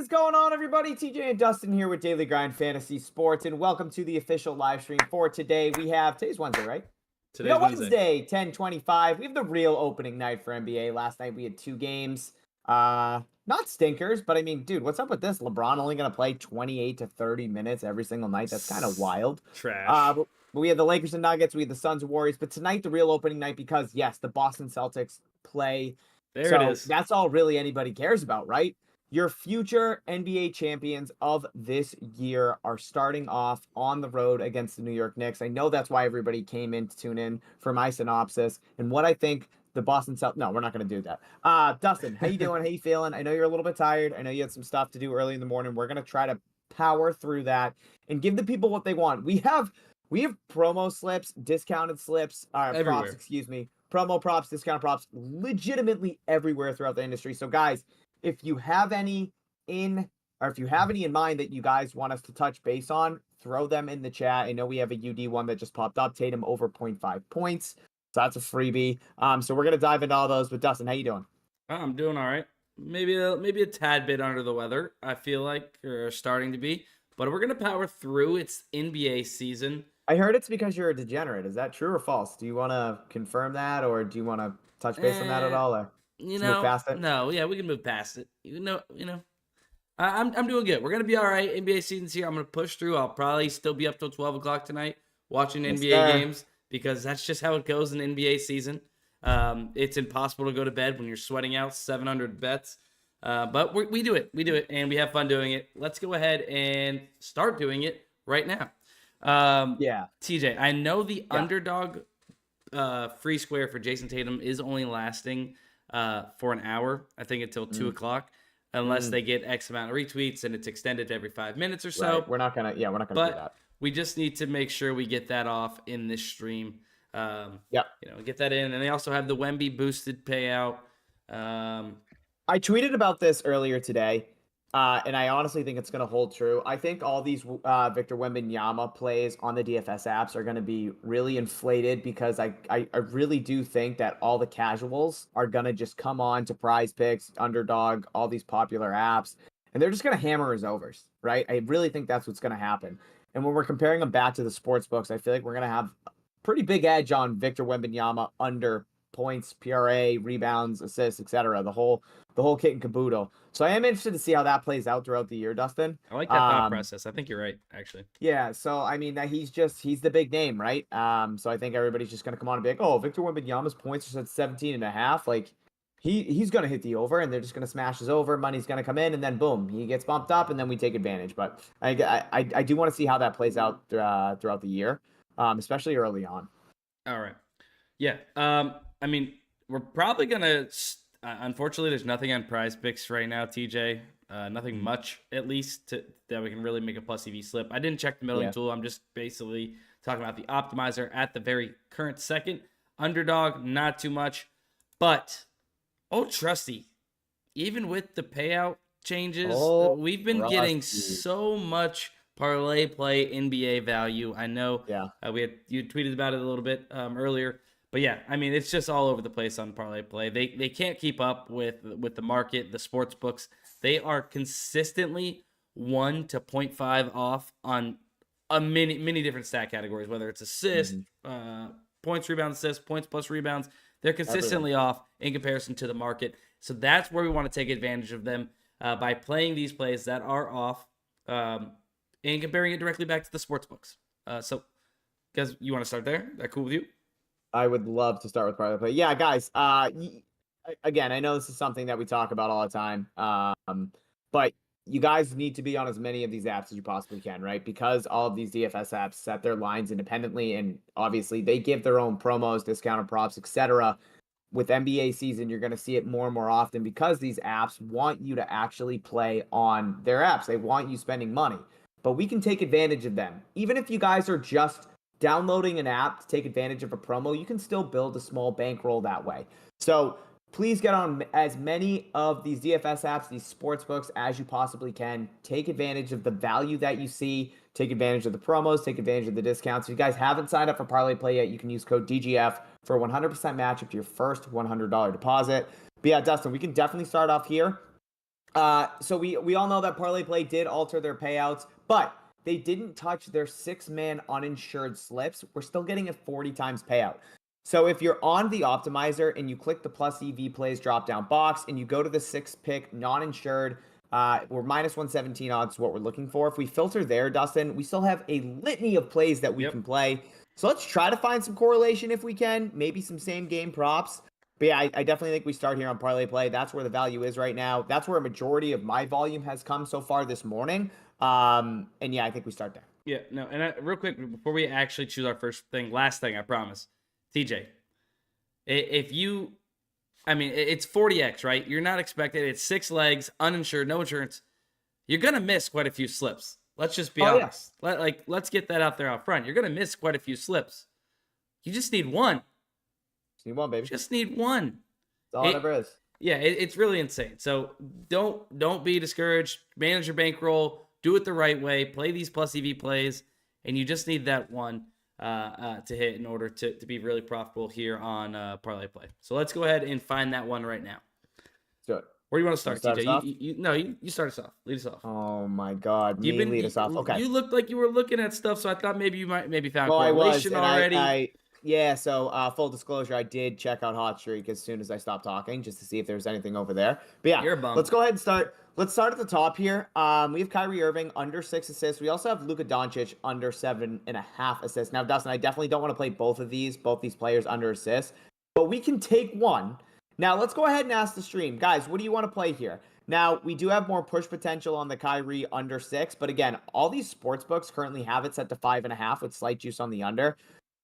is going on, everybody? TJ and Dustin here with Daily Grind Fantasy Sports, and welcome to the official live stream for today. Today's Wednesday, right? Today's Wednesday, 10:25. We have the real opening night for NBA. Last night we had 2 games. Not stinkers, but I mean, dude, what's up with this? LeBron only going to play 28 to 30 minutes every single night. That's kind of wild. Trash. But we had the Lakers and Nuggets. We had the Suns and Warriors. But tonight, the real opening night because, yes, the Boston Celtics play. There it is. That's all really anybody cares about, right? Your future NBA champions of this year are starting off on the road against the New York Knicks. I know that's why everybody came in to tune in for my synopsis and what I think the Boston Celtics. No, we're not going to do that. Dustin, how you doing? How you feeling? I know you're a little bit tired. I know you had some stuff to do early in the morning. We're going to try to power through that and give the people what they want. We have promo slips, discounted slips, props, excuse me, promo props, discount props, legitimately everywhere throughout the industry. So guys, if you have any in mind that you guys want us to touch base on, throw them in the chat. I know we have a UD one that just popped up, Tatum over 0.5 points. So that's a freebie. So we're going to dive into all those. But Dustin, how you doing? I'm doing all right. Maybe a tad bit under the weather, I feel like, or starting to be. But we're going to power through. It's NBA season. I heard it's because you're a degenerate. Is that true or false? Do you want to confirm that, or do you want to touch base on that at all? Or move past it? No, yeah, we can move past it. I'm doing good. We're gonna be all right. NBA season's here. I'm gonna push through. I'll probably still be up till 12 o'clock tonight watching NBA games because that's just how it goes in NBA season. It's impossible to go to bed when you're sweating out 700 bets. But we do it. We do it, and we have fun doing it. Let's go ahead and start doing it right now. TJ, I know the Underdog free square for Jason Tatum is only lasting for an hour, I think until 2 o'clock, unless they get X amount of retweets and it's extended to every 5 minutes or so. Right. We're not gonna do that. We just need to make sure we get that off in this stream. Get that in. And they also have the Wemby boosted payout. I tweeted about this earlier today. And I honestly think it's going to hold true. I think all these Victor Wembanyama plays on the DFS apps are going to be really inflated because I really do think that all the casuals are going to just come on to PrizePicks, Underdog, all these popular apps, and they're just going to hammer his overs, right? I really think that's what's going to happen. And when we're comparing them back to the sports books, I feel like we're going to have a pretty big edge on Victor Wembanyama under points, PRA, rebounds, assists, etc. The whole kit and caboodle. So I am interested to see how that plays out throughout the year, Dustin. I like that thought process. I think you're right, actually. Yeah, so I mean that he's the big name, right? So I think everybody's just gonna come on and be like, oh, Victor Wembanyama's points are at 17.5. Like he's gonna hit the over, and they're just gonna smash his over. Money's gonna come in, and then boom, he gets bumped up, and then we take advantage. But I do want to see how that plays out throughout the year, especially early on. All right. Yeah. I mean, we're probably gonna. Unfortunately, there's nothing on PrizePicks right now, TJ. Nothing much, at least, that we can really make a plus EV slip. I didn't check the middling tool. I'm just basically talking about the optimizer at the very current second. Underdog, not too much. But, trusty. Even with the payout changes, we've been getting so much ParlayPlay NBA value. I know you tweeted about it a little bit earlier. But yeah, I mean, it's just all over the place on ParlayPlay. They can't keep up with the market, the sports books. They are consistently 1 to 0.5 off on many different stat categories, whether it's assists, points, rebounds, assists, points plus rebounds. They're consistently off in comparison to the market. So that's where we want to take advantage of them by playing these plays that are off and comparing it directly back to the sports books. So, guys, you want to start there? That cool with you? I would love to start with ParlayPlay. Yeah, guys. Again, I know this is something that we talk about all the time. But you guys need to be on as many of these apps as you possibly can, right? Because all of these DFS apps set their lines independently, and obviously they give their own promos, discounted props, etc. With NBA season, you're going to see it more and more often because these apps want you to actually play on their apps. They want you spending money, but we can take advantage of them. Even if you guys are just downloading an app to take advantage of a promo, you can still build a small bankroll that way. So please get on as many of these DFS apps, these sports books, as you possibly can. Take advantage of the value that you see. Take advantage of the promos. Take advantage of the discounts. If you guys haven't signed up for ParlayPlay yet, you can use code DGF for a 100% match up to your first $100 deposit. But yeah, Dustin, we can definitely start off here. So we all know that ParlayPlay did alter their payouts, but they didn't touch their 6-man uninsured slips. We're still getting a 40 times payout. So if you're on the optimizer and you click the plus EV plays drop down box and you go to the 6-pick non-insured, we're minus 117 odds is what we're looking for. If we filter there, Dustin, we still have a litany of plays that we can play. So let's try to find some correlation if we can, maybe some same game props. But yeah, I definitely think we start here on ParlayPlay. That's where the value is right now. That's where a majority of my volume has come so far this morning. And yeah, I think we start there. Yeah, no, and real quick, before we actually choose our last thing, I promise. TJ, if you, I mean, it's 40x, right? You're not expected. It's 6 legs, uninsured, no insurance. You're going to miss quite a few slips. Let's just be honest. Yeah. Let's get that out there out front. You're going to miss quite a few slips. You just need one. Just need one, baby. Just need one. That's all it ever is. Yeah, it's really insane. So don't be discouraged. Manage your bankroll. Do it the right way. Play these plus EV plays, and you just need that one to hit in order to be really profitable here on ParlayPlay. So let's go ahead and find that one right now. Let's do it. Where do you want to start, TJ? You start us off. Lead us off. Oh my God, lead us off. Okay. You looked like you were looking at stuff, so I thought maybe you might found correlation already. Yeah, so full disclosure, I did check out Hot Streak as soon as I stopped talking just to see if there was anything over there. But yeah, You're a bum. let's go ahead and start. Let's start at the top here. We have Kyrie Irving under 6 assists. We also have Luka Doncic under 7.5 assists. Now, Dustin, I definitely don't want to play both these players under assists, but we can take one. Now, let's go ahead and ask the stream. Guys, what do you want to play here? Now, we do have more push potential on the Kyrie under 6, but again, all these sports books currently have it set to 5.5 with slight juice on the under.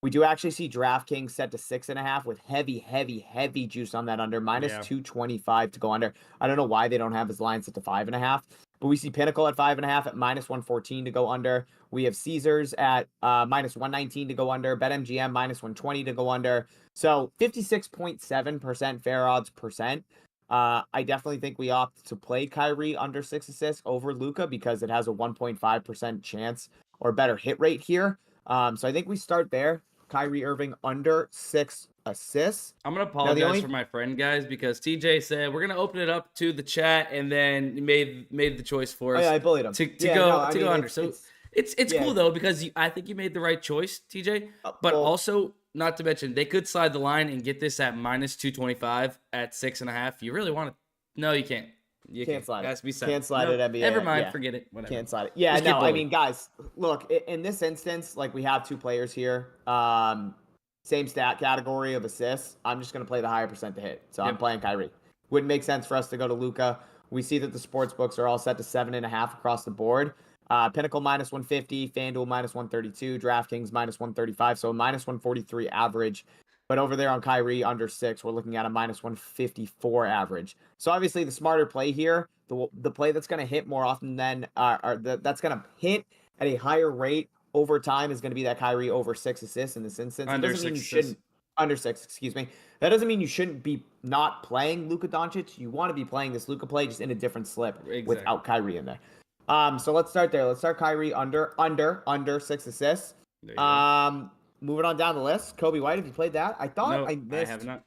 We do actually see DraftKings set to 6.5 with heavy juice on that under, minus 225 to go under. I don't know why they don't have his line set to 5.5, but we see Pinnacle at 5.5 at minus 114 to go under. We have Caesars at minus 119 to go under. BetMGM minus 120 to go under. So 56.7% fair odds percent. I definitely think we opt to play Kyrie under 6 assists over Luka because it has a 1.5% chance or better hit rate here. So I think we start there. Kyrie Irving under 6 assists. I'm going to apologize for my friend, guys, because TJ said we're going to open it up to the chat and then made the choice for us. Oh, yeah, I bullied him. To go under. So it's cool, though, because I think you made the right choice, TJ. But also, not to mention, they could slide the line and get this at minus 225 at 6.5. You really want to? No, you can't. You can't slide it. Has to be can't slide it, NBA. Never mind. Forget it. Whatever. Can't slide it. Yeah, no, I mean, guys, look, in this instance, like we have 2 players here. Same stat category of assists. I'm just going to play the higher percent to hit. So I'm playing Kyrie. Wouldn't make sense for us to go to Luka. We see that the sports books are all set to 7.5 across the board. Pinnacle minus 150, FanDuel minus 132, DraftKings minus 135. So minus 143 average. But over there on Kyrie under 6, we're looking at a minus 154 average. So obviously the smarter play here, the play that's going to hit more often than, that's going to hit at a higher rate over time is going to be that Kyrie over 6 assists in this instance. Under 6 under 6, excuse me. That doesn't mean you shouldn't be not playing Luka Doncic. You want to be playing this Luka play just in a different slip without Kyrie in there. So let's start there. Let's start Kyrie under 6 assists. Moving on down the list, Kobe White. Have you played that? I thought I missed. I have not.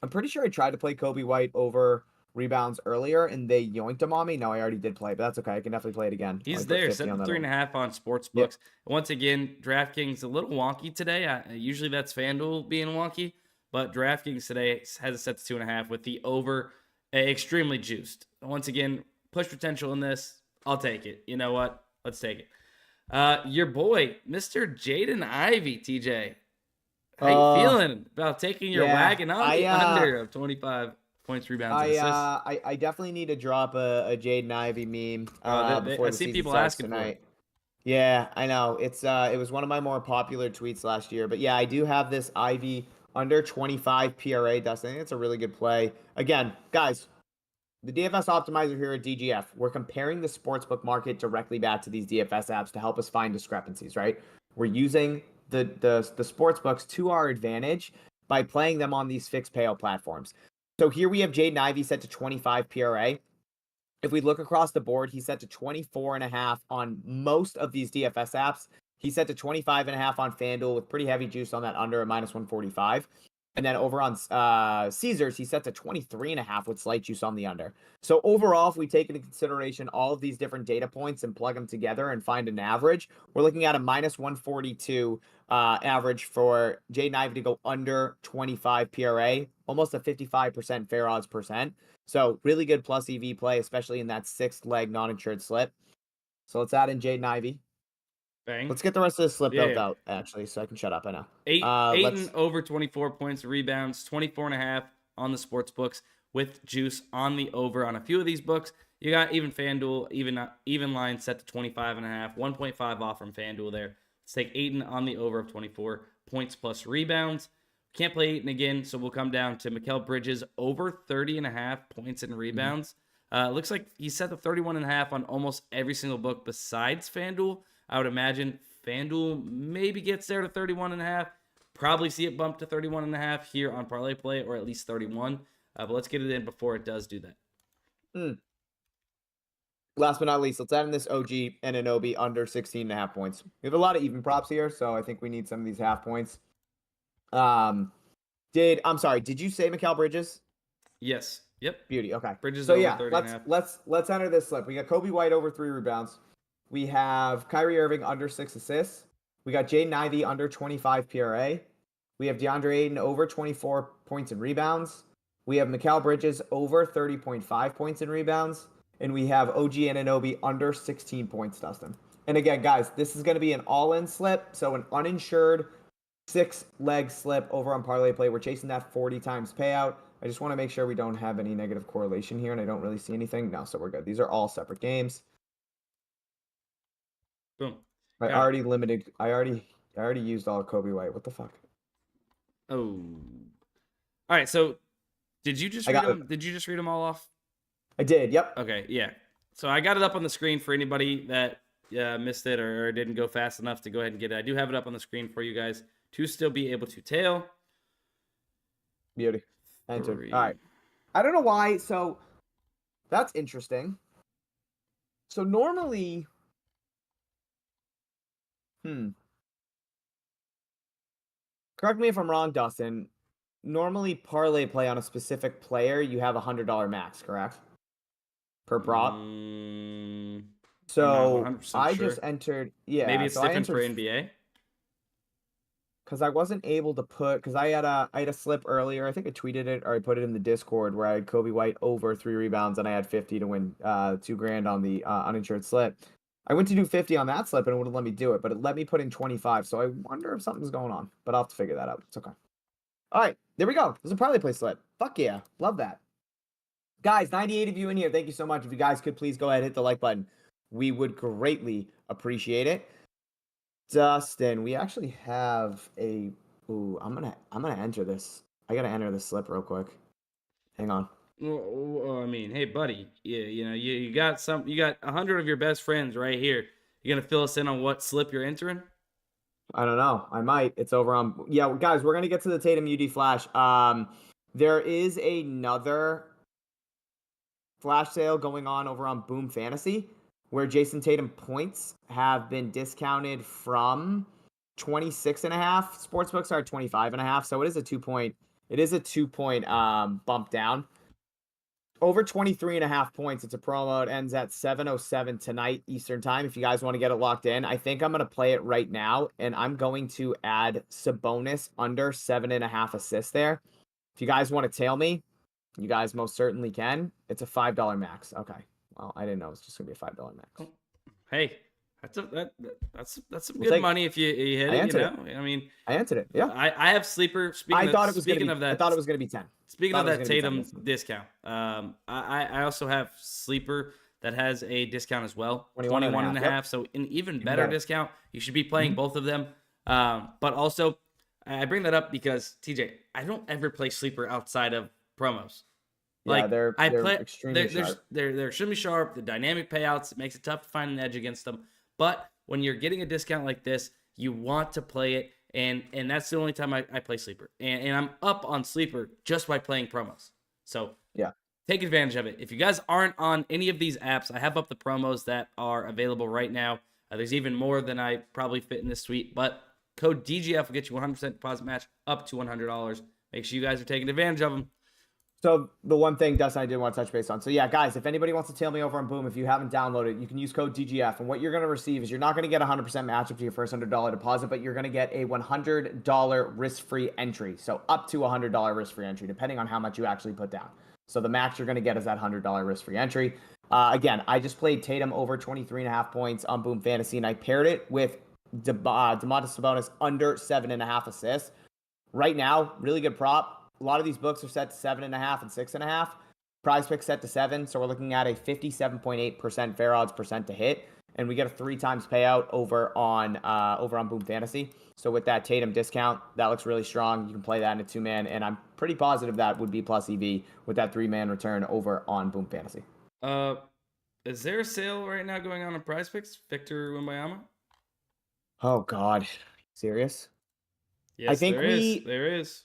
I'm pretty sure I tried to play Kobe White over rebounds earlier, and they yoinked him on me. No, I already did play, but that's okay. I can definitely play it again. He's there, set to 3.5 on sports books. Once again, DraftKings a little wonky today. Usually that's FanDuel being wonky, but DraftKings today has it set to 2.5 with the over extremely juiced. Once again, push potential in this. I'll take it. You know what? Let's take it. Your boy, Mr. Jaden Ivey, TJ. How you feeling about taking your wagon on the under of 25 points, rebounds, and assists? I definitely need to drop a Jaden Ivey meme before I the see season people starts asking tonight. for it. Yeah, I know. It was one of my more popular tweets last year. But yeah, I do have this Ivy under 25 PRA, Dustin. I think it's a really good play. Again, guys, the DFS Optimizer here at DGF, we're comparing the sportsbook market directly back to these DFS apps to help us find discrepancies, right? We're using the sportsbooks to our advantage by playing them on these fixed payout platforms. So here we have Jaden Ivey set to 25 PRA. If we look across the board, he's set to 24.5 on most of these DFS apps. He's set to 25.5 on FanDuel with pretty heavy juice on that under at minus 145. And then over on Caesars, he sets a 23.5 with slight juice on the under. So overall, if we take into consideration all of these different data points and plug them together and find an average, we're looking at a minus 142 average for Jaden Ivey to go under 25 PRA, almost a 55% fair odds percent. So really good plus EV play, especially in that 6th leg non-insured slip. So let's add in Jaden Ivey. Bang. Let's get the rest of the slip Yeah, built yeah. out, actually, so I can shut up. I know. Eight over 24 points, rebounds, 24.5 on the sports books with juice on the over on a few of these books. You got even FanDuel, even line set to 25.5, 1.5 off from FanDuel there. Let's take Ayton on the over of 24 points plus rebounds. Can't play Ayton again, so we'll come down to Mikal Bridges over 30.5 points and rebounds. Looks like he set the 31.5 on almost every single book besides FanDuel. I would imagine FanDuel maybe gets there to 31.5. Probably see it bump to 31.5 here on ParlayPlay, or at least 31. But let's get it in before it does do that. Last but not least, let's add in this OG and Anunoby under 16.5 points. We have a lot of even props here, so I think we need some of these half points. I'm sorry, did you say Mikal Bridges? Yes. Yep. Beauty. Okay. Bridges So over yeah, 30.5. let's enter this slip. We got Kobe White over 3 rebounds. We have Kyrie Irving under 6 assists. We got Jaden Ivey under 25 PRA. We have DeAndre Ayton over 24 points and rebounds. We have Mikal Bridges over 30.5 points and rebounds. And we have OG Anunoby under 16 points, Dustin. And again, guys, this is going to be an all-in slip. So an uninsured 6-leg slip over on ParlayPlay. We're chasing that 40 times payout. I just want to make sure we don't have any negative correlation here, and I don't really see anything. No, so we're good. These are all separate games. Boom. I already used all of Kobe White. What the fuck? Oh. All right, so did you just read them? Did you just read them all off? I did. Yep. Okay, yeah. So I got it up on the screen for anybody that missed it or didn't go fast enough to go ahead and get it. I do have it up on the screen for you guys to still be able to tail. Beauty. Enter. All right. I don't know why. So that's interesting. So normally, correct me if I'm wrong, Dustin. Normally, parlay play on a specific player, you have $100 max, correct? Per prop. So I just entered. Yeah. Maybe it's so different for NBA. Because I wasn't able to put, because I had a slip earlier. I think I tweeted it or I put it in the Discord where I had Kobe White over 3 rebounds and I had 50 to win $2,000 on the uninsured slip. I went to do 50 on that slip and it wouldn't let me do it, but it let me put in 25. So I wonder if something's going on, but I'll have to figure that out. It's okay. All right, there we go. There's a ParlayPlay slip. Fuck yeah, love that. Guys, 98 of you in here. Thank you so much. If you guys could please go ahead and hit the like button, we would greatly appreciate it. Dustin, we actually have a. Ooh, I'm gonna enter this. I gotta enter this slip real quick. Hang on. Well, I mean, hey, buddy, you got 100 of your best friends right here. You gonna fill us in on what slip you're entering? I don't know. I might. It's over on. Yeah, guys, we're gonna get to the Tatum UD flash. There is another flash sale going on over on Boom Fantasy, where Jason Tatum points have been discounted from 26.5. Sportsbooks are 25.5. So it is a 2-point. It is a 2-point bump down. Over 23.5 points. It's a promo. It ends at 7:07 tonight Eastern time. If you guys want to get it locked in, I think I'm going to play it right now, and I'm going to add Sabonis under 7.5 assists there. If you guys want to tail me, you guys most certainly can. It's a $5 max. Okay. Well, I didn't know it was just gonna be a $5 max. Hey, that's some good money if you hit it. You know, I mean, I answered it. Yeah, I have sleeper. I thought it was gonna be 10. Speaking of that Tatum discount, I also have sleeper that has a discount as well, 21.5. Yep. So an even better discount. You should be playing both of them. But also, I bring that up because TJ, I don't ever play sleeper outside of promos. Like, yeah, they're extremely sharp. They're extremely sharp. The dynamic payouts, it makes it tough to find an edge against them. But when you're getting a discount like this, you want to play it, and that's the only time I play sleeper. And I'm up on sleeper just by playing promos. So yeah, take advantage of it. If you guys aren't on any of these apps, I have up the promos that are available right now. There's even more than I probably fit in this suite, but code DGF will get you 100% deposit match up to $100. make sure you guys are taking advantage of them. So the one thing, Dustin, I did want to touch base on. So yeah, guys, if anybody wants to tail me over on Boom, if you haven't downloaded it, you can use code DGF. And what you're going to receive is you're not going to get a 100% matchup to your first $100 deposit, but you're going to get a $100 risk-free entry. So up to $100 risk-free entry, depending on how much you actually put down. So the max you're going to get is that $100 risk-free entry. Again, I just played Tatum over 23.5 points on Boom Fantasy, and I paired it with Domantas Sabonis under 7.5 assists. Right now, really good prop. A lot of these books are set to 7.5 and 6.5. PrizePicks set to 7, so we're looking at a 57.8% fair odds percent to hit, and we get a 3 times payout over on Boom Fantasy. So with that Tatum discount, that looks really strong. You can play that in a 2-man, and I'm pretty positive that would be plus EV with that 3-man return over on Boom Fantasy. Is there a sale right now going on PrizePicks? Victor Wembanyama? Oh God, serious? Yes, I think there is.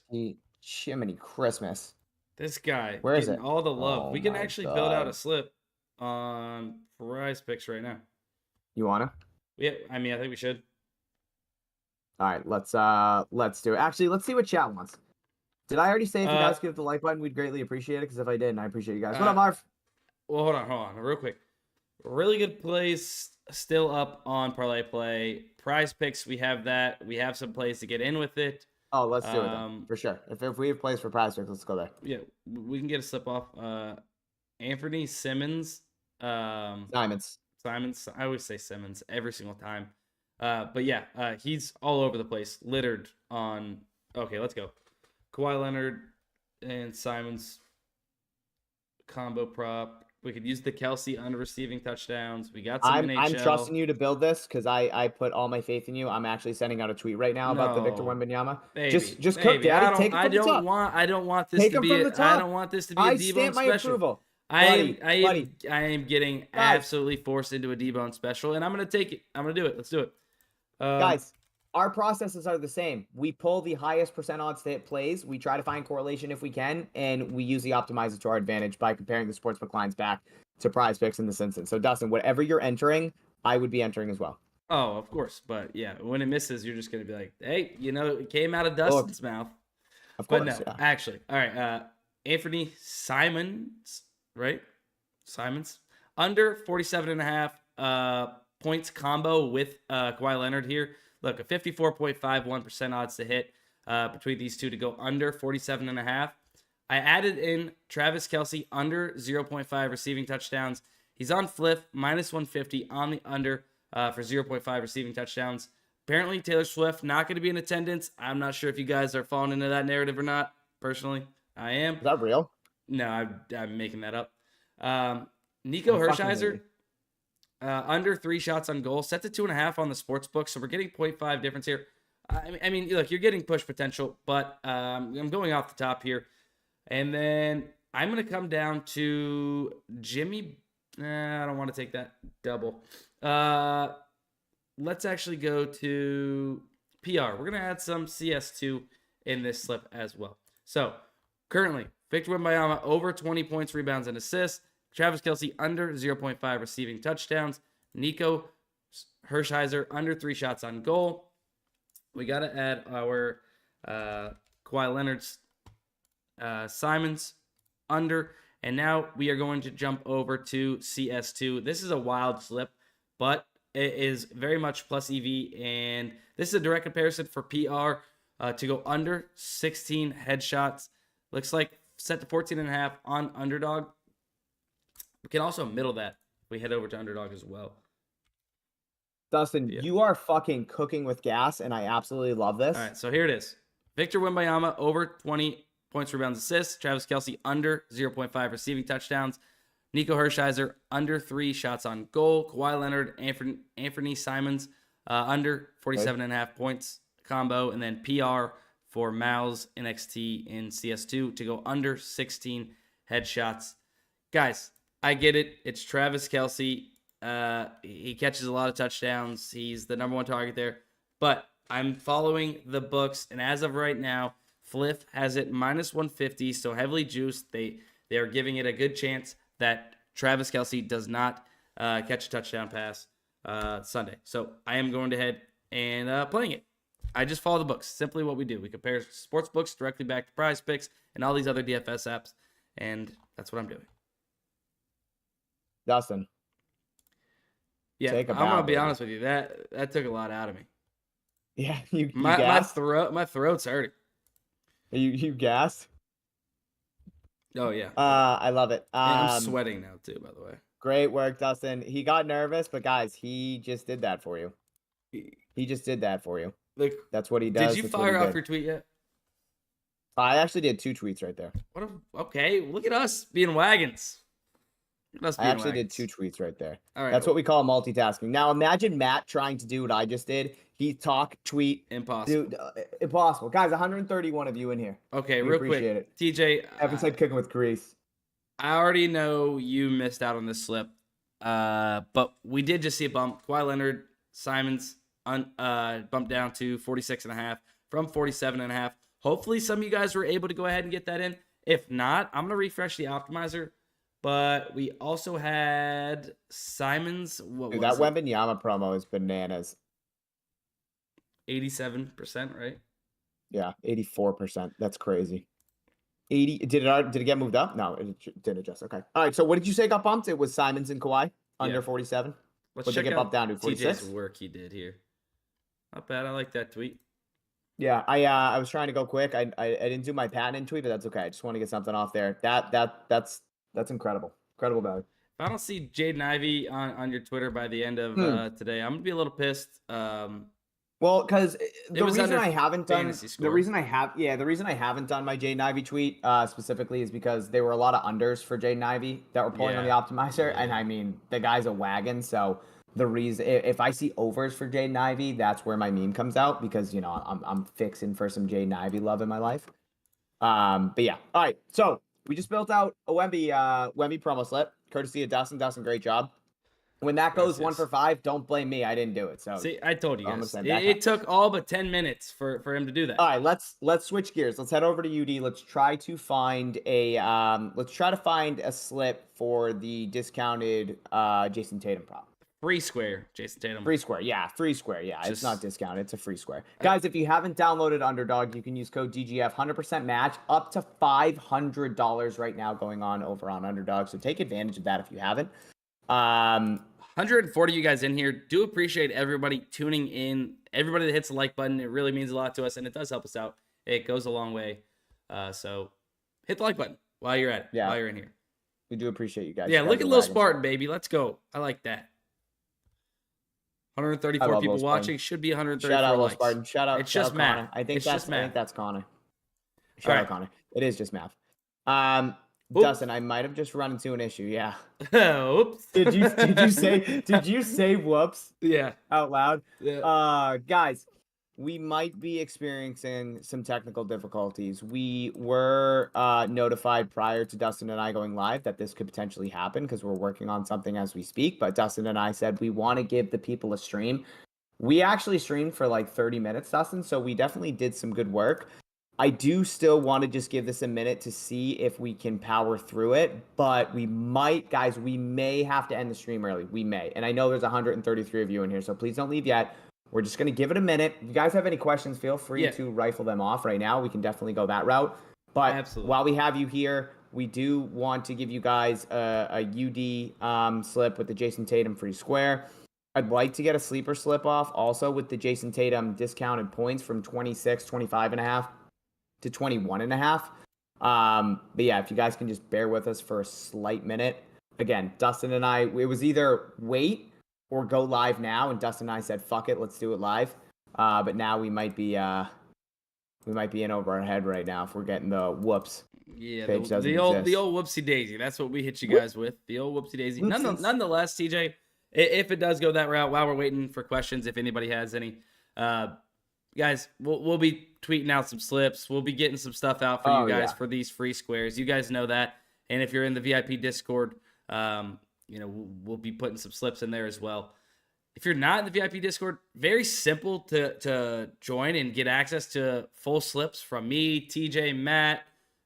Chimney Christmas. This guy, where is it? All the love. Oh, we can actually build out a slip on PrizePicks right now. You wanna? Yeah, I mean, I think we should. All right, let's do it. Actually, let's see what chat wants. Did I already say if you guys could hit the like button, we'd greatly appreciate it? Because if I didn't, I appreciate you guys. What up, Marv? Well, hold on, real quick. Really good plays still up on ParlayPlay. PrizePicks, we have that. We have some plays to get in with it. Oh, let's do it then, for sure. If we have plays for PrizePicks, let's go there. Yeah, we can get a slip off. Anthony Simmons. Simons. I always say Simmons every single time. But yeah, he's all over the place, littered on. Okay, let's go. Kawhi Leonard and Simons combo prop. We could use the Kelsey under receiving touchdowns. We got some NHL. I'm trusting you to build this because I put all my faith in you. I'm actually sending out a tweet right now about the Victor Wembanyama. Just cook, Daddy. Take it from the top. I don't want this to be. I don't want this to be a D-Bone special. I stamp my approval. I am getting absolutely forced into a D-Bone special, and I'm gonna take it. I'm gonna do it. Let's do it, guys. Our processes are the same. We pull the highest percent odds to hit plays. We try to find correlation if we can, and we use the optimizer to our advantage by comparing the sportsbook lines back to PrizePicks in this instance. So, Dustin, whatever you're entering, I would be entering as well. Oh, of course. But, yeah, when it misses, you're just going to be like, hey, it came out of Dustin's mouth. Of course, but no, yeah. Actually. All right. Anthony Simons, right? Simons. Under 47.5 points combo with Kawhi Leonard here. Look, a 54.51% odds to hit between these two to go under 47.5. I added in Travis Kelsey under 0.5 receiving touchdowns. He's on Fliff, minus 150 on the under for 0.5 receiving touchdowns. Apparently, Taylor Swift not going to be in attendance. I'm not sure if you guys are falling into that narrative or not. Personally, I am. Is that real? No, I'm making that up. Nico Hershiser. Under 3 shots on goal, set to 2.5 on the sports book, so we're getting 0.5 difference here. I mean, look, you're getting push potential, but I'm going off the top here, and then I'm going to come down to Jimmy. I don't want to take that double. Let's actually go to PR. We're going to add some CS2 in this slip as well. So currently, Victor Wembanyama over 20 points, rebounds, and assists. Travis Kelsey under 0.5 receiving touchdowns. Nico Hershiser under 3 shots on goal. We got to add our Kawhi Leonard's Simons under. And now we are going to jump over to CS2. This is a wild slip, but it is very much plus EV. And this is a direct comparison for PR to go under 16 headshots. Looks like set to 14.5 on Underdog. We can also middle that. We head over to Underdog as well. Dustin, you are fucking cooking with gas, and I absolutely love this. All right, so here it is. Victor Wembanyama over 20 points, rebounds, assists. Travis Kelsey under 0.5 receiving touchdowns. Nico Hershiser under 3 shots on goal. Kawhi Leonard, Anthony Simons under 47.5 points combo. And then PR for Mouse, NXT, and CS2 to go under 16 headshots. Guys, I get it. It's Travis Kelsey. He catches a lot of touchdowns. He's the number 1 target there. But I'm following the books, and as of right now, Fliff has it minus 150, so heavily juiced. They are giving it a good chance that Travis Kelsey does not catch a touchdown pass Sunday. So I am going ahead and playing it. I just follow the books. Simply what we do. We compare sports books directly back to PrizePicks and all these other DFS apps, and that's what I'm doing. Dustin. Yeah, Take a I'm bow, gonna be baby. honest with you. That took a lot out of me. Yeah, you My gassed? my throat's hurting. You gassed? Oh yeah. I love it. And I'm sweating now too, by the way. Great work, Dustin. He got nervous, but guys, he just did that for you. He just did that for you. Like, That's what he does. did you That's what he fire off did. your tweet yet? I actually did 2 tweets right there. Okay, look at us being wagons. Look at us I being actually wagons. did 2 tweets right there. All right, That's what we call multitasking. Now imagine Matt trying to do what I just did. He talk, tweet. Impossible. Dude, impossible. Guys, 131 of you in here. Okay, We real appreciate quick, it. TJ. Episode kicking with Grease. I already know you missed out on this slip, but we did just see a bump. Kawhi Leonard, Simons bumped down to 46.5 from 47.5. Hopefully, some of you guys were able to go ahead and get that in. If not, I'm gonna refresh the optimizer. But we also had Simons. Dude, that Wembenyama promo is bananas. 87%, right? Yeah, 84%. That's crazy. 80. Did it get moved up? No, it didn't adjust. Okay. All right. So what did you say got bumped? It was Simons and Kawhi under 47. Let's But they check get out bumped down to 46. TJ's work he did here. Not bad. I like that tweet. Yeah, I was trying to go quick. I didn't do my patent tweet, but that's okay. I just want to get something off there. That's incredible. Incredible value. If I don't see Jaden Ivey on your Twitter by the end of today, I'm gonna be a little pissed. Well, because the was reason under I haven't done fantasy the score. reason I haven't done my Jaden Ivey tweet specifically is because there were a lot of unders for Jaden Ivey that were pulling on the optimizer, and I mean the guy's a wagon, so the reason if I see overs for Jaden Ivey, that's where my meme comes out because you know I'm fixing for some Jaden Ivey love in my life. But yeah, all right. So we just built out a Wemby promo slip, courtesy of Dustin. Dustin, great job. When that goes 1 for 5, don't blame me. I didn't do it. So see, I told you guys. It It took all but 10 minutes for him to do that. All right, let's switch gears. Let's head over to UD. Let's try to find a slip for the discounted Jason Tatum prop. Free square, Jason Tatum. Free square, yeah. It's not discounted. It's a free square. Guys, if you haven't downloaded Underdog, you can use code DGF 100% match up to $500 right now going on over on Underdog. So take advantage of that if you haven't. 140 you guys in here. Do appreciate everybody tuning in. Everybody that hits the like button. It really means a lot to us, and it does help us out. It goes a long way. So hit the like button while you're at it. Yeah. While you're in here. We do appreciate you guys. Yeah, You guys look at are Lil wagons. Spartan, baby. Let's go. I like that. 134 people watching. Should be 134 Shout out Lil likes. Spartan. Shout out. It's just math. Connor. I think that's Connor. Shout All out right. Connor. It is just math. Oops. Dustin, I might have just run into an issue. Yeah. Oops. Did you say whoops Yeah. out loud? Yeah. Guys, we might be experiencing some technical difficulties. We were notified prior to Dustin and I going live that this could potentially happen because we're working on something as we speak. But Dustin and I said we want to give the people a stream. We actually streamed for like 30 minutes, Dustin, so we definitely did some good work. I do still want to just give this a minute to see if we can power through it, but we may have to end the stream early. We may. And I know there's 133 of you in here, so please don't leave yet. We're just going to give it a minute. If you guys have any questions, feel free to rifle them off right now. We can definitely go that route. But while we have you here, we do want to give you guys a UD slip with the Jason Tatum free square. I'd like to get a sleeper slip off also with the Jason Tatum discounted points from 26, 25.5 to 21.5. But yeah, if you guys can just bear with us for a slight minute. Again, Dustin and I, it was either wait or go live now, and Dustin and I said, fuck it, let's do it live. But now we might be in over our head right now if we're getting the whoops. Yeah, the old whoopsie daisy. That's what we hit you guys with. The old whoopsie daisy. Nonetheless, TJ, if it does go that route, while we're waiting for questions, if anybody has any, guys, we'll be tweeting out some slips. We'll be getting some stuff out for you guys for these free squares. You guys know that. And if you're in the VIP Discord, we'll be putting some slips in there as well. If you're not in the VIP Discord, very simple to join and get access to full slips from me, TJ, Matt,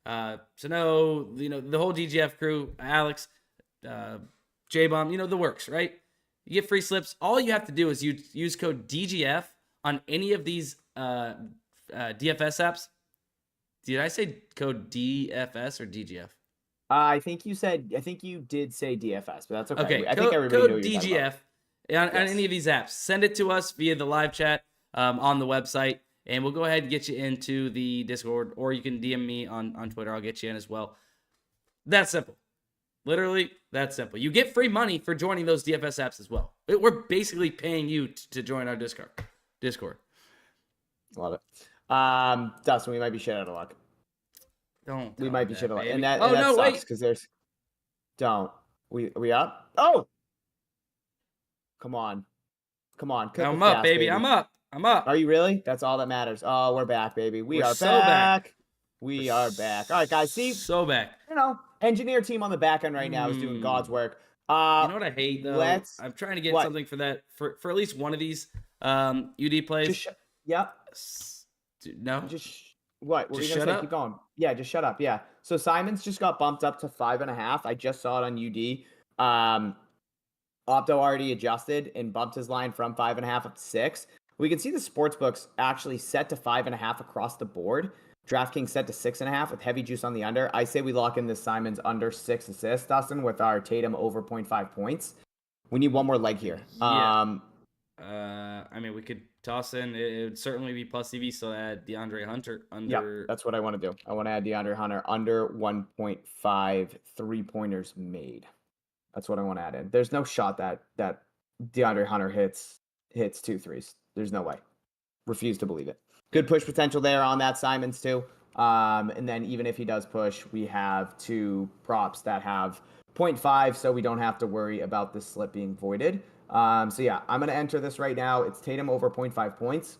Sano, the whole DGF crew, Alex, J-Bomb, the works, right? You get free slips. All you have to do is use code DGF on any of these DFS apps. Did I say code DFS or DGF? I think you did say DFS, but that's okay. Okay, I think everybody knew code what you're talking about. DGF on any of these apps. Send it to us via the live chat on the website, and we'll go ahead and get you into the Discord, or you can DM me on Twitter. I'll get you in as well. That's simple. Literally, that's simple. You get free money for joining those DFS apps as well. We're basically paying you to join our Discord. Love it. Dustin, we might be shit out of luck. We might be shit out of luck. And that sucks because there's... Don't. We up? Oh! Come on. I'm up, baby. I'm up. Are you really? That's all that matters. Oh, we're back, baby. We're so back. We are back. All right, guys. See? So back. Engineer team on the back end right now is doing God's work. You know what I hate, though? I'm trying to get something for that, for at least one of these UD plays. No? What? What were you going to say? Keep going. Yeah, just shut up. Yeah. So Simons just got bumped up to 5.5. I just saw it on UD. Opto already adjusted and bumped his line from 5.5 up to 6. We can see the sportsbooks actually set to 5.5 across the board. DraftKings set to 6.5 with heavy juice on the under. I say we lock in this Simons under 6 assists, Dustin, with our Tatum over 0.5 points. We need one more leg here. Yeah. I mean, we could toss in. It would certainly be plus EV, so add DeAndre Hunter under. Yeah, that's what I want to do. I want to add DeAndre Hunter under 1.5 3-pointers made. That's what I want to add in. There's no shot that DeAndre Hunter hits 2 threes. There's no way. Refuse to believe it. Good push potential there on that Simons too. And then even if he does push, we have 2 props that have 0.5, so we don't have to worry about this slip being voided. So yeah, I'm going to enter this right now. It's Tatum over 0.5 points.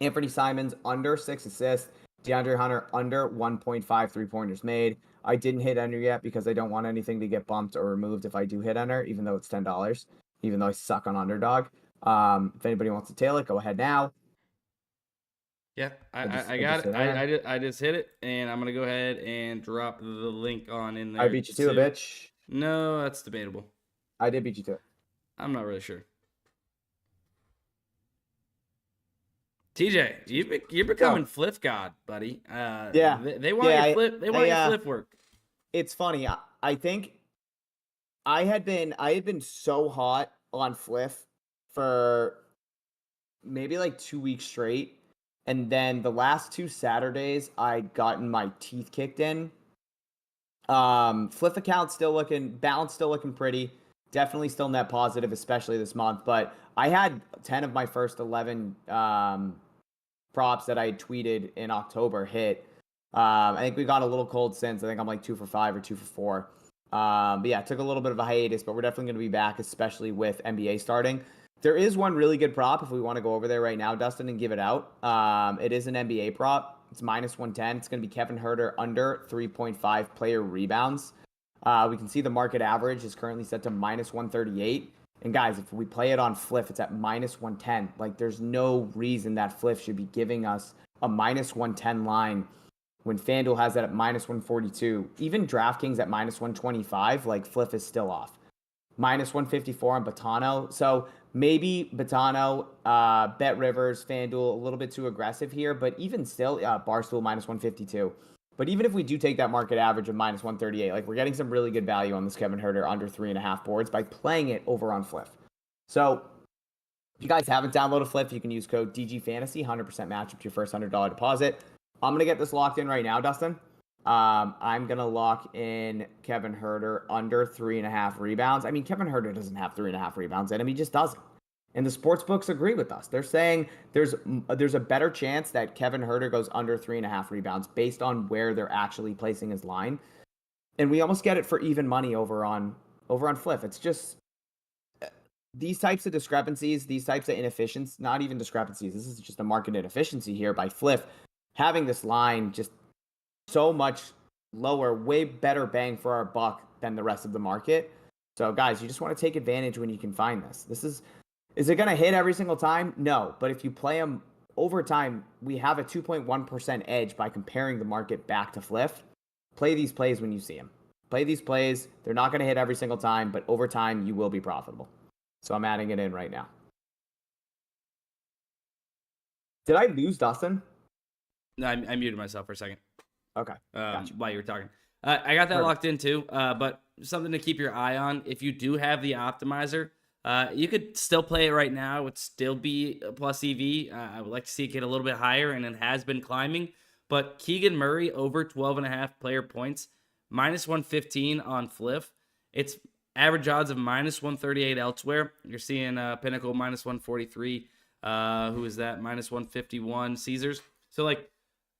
Anthony Simons under 6 assists. DeAndre Hunter under 1.5 3-pointers made. I didn't hit enter yet because I don't want anything to get bumped or removed if I do hit enter, even though it's $10, even though I suck on Underdog. If anybody wants to tail it, go ahead now. Yeah, I got it. I just hit it, and I'm going to go ahead and drop the link on in there. I beat you to it, bitch. No, that's debatable. I did beat you to it. I'm not really sure. TJ, you're becoming Fliff God, buddy. Yeah, they want your Fliff. They want your Fliff work. It's funny. I think I had been so hot on Fliff for maybe like 2 weeks straight, and then the last 2 Saturdays I'd gotten my teeth kicked in. Fliff account balance still looking pretty. Definitely still net positive, especially this month. But I had 10 of my first 11 props that I had tweeted in October hit. I think we got a little cold since. I think I'm like 2 for 5 or 2 for 4. But yeah, it took a little bit of a hiatus, but we're definitely going to be back, especially with NBA starting. There is one really good prop if we want to go over there right now, Dustin, and give it out. It is an NBA prop. It's minus 110. It's going to be Kevin Huerter under 3.5 player rebounds. We can see the market average is currently set to minus 138. And guys, if we play it on Fliff, it's at minus 110. Like, there's no reason that Fliff should be giving us a minus 110 line when FanDuel has that at minus 142. Even DraftKings at minus 125, like, Fliff is still off. Minus 154 on Batano. So maybe Batano, Bet Rivers, FanDuel, a little bit too aggressive here. But even still, Barstool minus 152. But even if we do take that market average of minus 138, like, we're getting some really good value on this Kevin Huerter under 3.5 boards by playing it over on Fliff. So if you guys haven't downloaded Fliff, you can use code DGFantasy, 100% match up to your first $100 deposit. I'm going to get this locked in right now, Dustin. I'm going to lock in Kevin Huerter under 3.5 rebounds. I mean, Kevin Huerter doesn't have 3.5 rebounds in him. He just doesn't. And the sports books agree with us. They're saying there's a better chance that Kevin Huerter goes under 3.5 rebounds based on where they're actually placing his line. And we almost get it for even money over on Fliff. It's just these types of discrepancies, these types of inefficiencies, not even discrepancies. This is just a market inefficiency here by Fliff. Having this line just so much lower, way better bang for our buck than the rest of the market. So guys, you just want to take advantage when you can find this. Is it going to hit every single time? No. But if you play them over time, we have a 2.1% edge by comparing the market back to Fliff. Play these plays when you see them. Play these plays. They're not going to hit every single time, but over time, you will be profitable. So I'm adding it in right now. Did I lose Dustin? No, I muted myself for a second. Okay. Gotcha. While you were talking. I got that Perfect. locked in too, but something to keep your eye on. If you do have the optimizer, you could still play it right now. It would still be a plus EV. I would like to see it get a little bit higher, and it has been climbing. But Keegan Murray over 12.5 player points, -115 on Fliff. It's average odds of -138 elsewhere. You're seeing Pinnacle -143. Who is that? -151 Caesars. So like,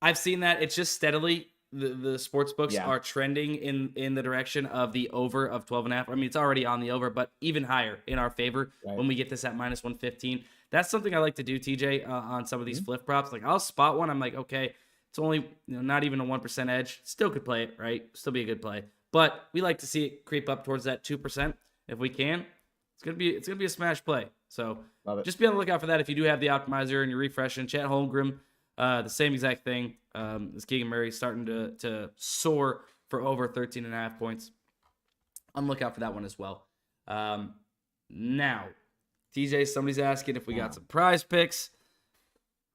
I've seen that. It's just steadily the sports books are trending in the direction of the over of 12.5. I mean, it's already on the over, but even higher in our favor when we get this at -115. That's something I like to do, TJ, on some of these Fliff props. Like, I'll spot one. I'm like, okay, it's only not even a 1% edge. Still could play it, right? Still be a good play. But we like to see it creep up towards that 2% if we can. It's gonna be a smash play. So just be on the lookout for that if you do have the optimizer and you're refreshing. Chet Holmgren, the same exact thing. This Keegan Murray starting to soar for over 13.5 points. On the lookout for that one as well. Now, TJ, somebody's asking if we got some prize picks.